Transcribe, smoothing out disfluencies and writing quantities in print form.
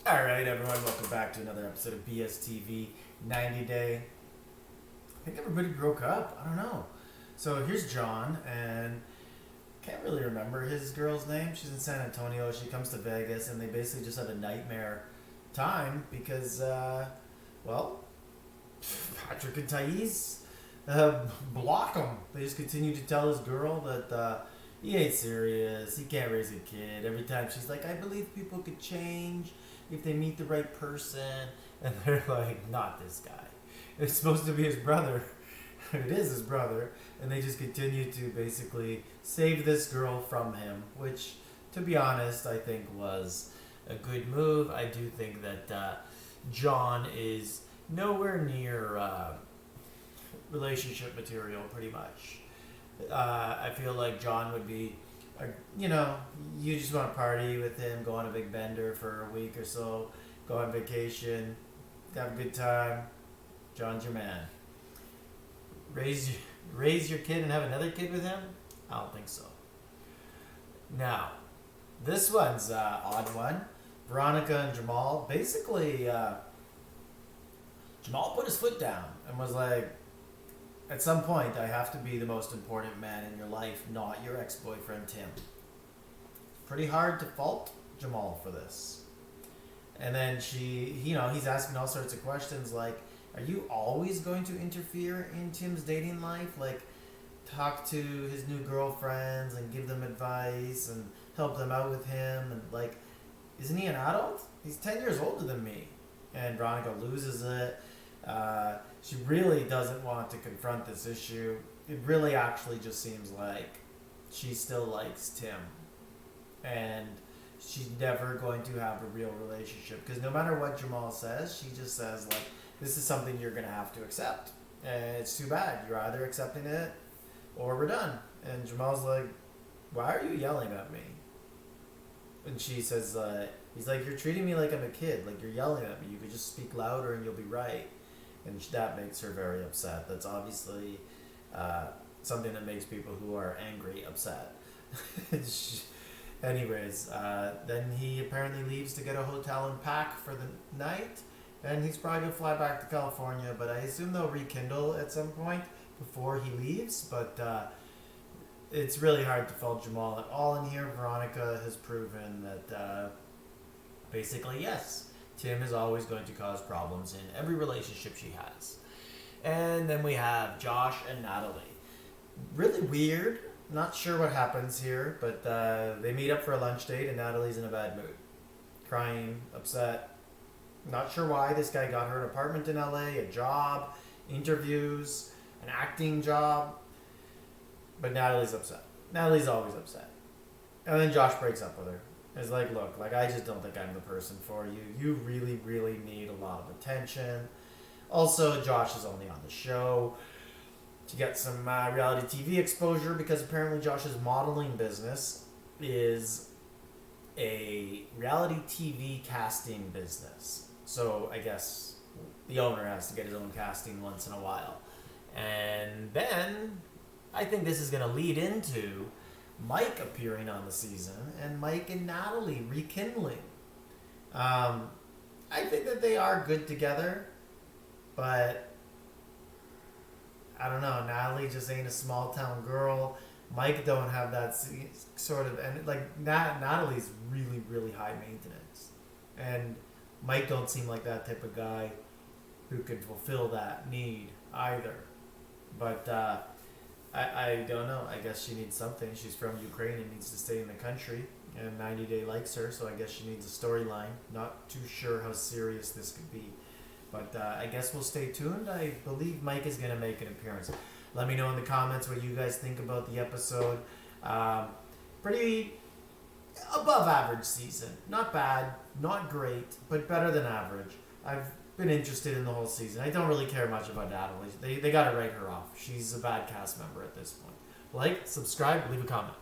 All right, everyone, welcome back to another episode of BSTV 90 Day. I think everybody broke up. I don't know. So here's John, and can't really remember his girl's name. She's in San Antonio. She comes to Vegas, and they basically just have a nightmare time because, Patrick and Thais block him. They just continue to tell his girl that he ain't serious. He can't raise a kid. Every time she's like, I believe people could change if they meet the right person. And they're like, not this guy. It's supposed to be his brother. It is his brother. And they just continue to basically save this girl from him, which, to be honest, I think was a good move. I do think that John is nowhere near relationship material, pretty much. I feel like John would be, you just want to party with him, go on a big bender for a week or so, go on vacation, have a good time. John's your man. Raise your kid and have another kid with him? I don't think so. Now, this one's an odd one. Veronica and Jamal. Basically, Jamal put his foot down and was like, at some point, I have to be the most important man in your life, not your ex-boyfriend, Tim. Pretty hard to fault Jamal for this. And then he's asking all sorts of questions like, are you always going to interfere in Tim's dating life? Like, talk to his new girlfriends and give them advice and help them out with him? And, like, isn't he an adult? He's 10 years older than me. And Veronica loses it. She really doesn't want to confront this issue. It really actually just seems like she still likes Tim. And she's never going to have a real relationship. Because no matter what Jamal says, she just says, like, this is something you're going to have to accept. And it's too bad. You're either accepting it or we're done. And Jamal's like, why are you yelling at me? And she says, he's like, you're treating me like I'm a kid. Like, you're yelling at me. You could just speak louder and you'll be right. And that makes her very upset. That's obviously something that makes people who are angry upset. Anyways, then he apparently leaves to get a hotel and pack for the night. And he's probably going to fly back to California. But I assume they'll rekindle at some point before he leaves. But it's really hard to fault Jamal at all in here. Veronica has proven that basically, yes, Tim is always going to cause problems in every relationship she has. And then we have Josh and Natalie. Really weird. Not sure what happens here, but they meet up for a lunch date and Natalie's in a bad mood. Crying, upset. Not sure why. This guy got her an apartment in LA, a job, interviews, an acting job. But Natalie's upset. Natalie's always upset. And then Josh breaks up with her. It's like, look, I just don't think I'm the person for you. You really, really need a lot of attention. Also, Josh is only on the show to get some reality TV exposure because apparently Josh's modeling business is a reality TV casting business. So I guess the owner has to get his own casting once in a while. And then I think this is going to lead into Mike appearing on the season and Mike and Natalie rekindling. I think that they are good together, but I don't know. Natalie just ain't a small town girl. Mike don't have that sort of, and like Natalie's really, really high maintenance, and Mike don't seem like that type of guy who could fulfill that need either. But I don't know. I guess she needs something. She's from Ukraine and needs to stay in the country. And 90 Day likes her, so I guess she needs a storyline. Not too sure how serious this could be. But I guess we'll stay tuned. I believe Mike is going to make an appearance. Let me know in the comments what you guys think about the episode. Pretty above average season. Not bad, not great, but better than average. I've been interested in the whole season. I don't really care much about Natalie. They got to write her off. She's a bad cast member at this point. Like, subscribe, leave a comment.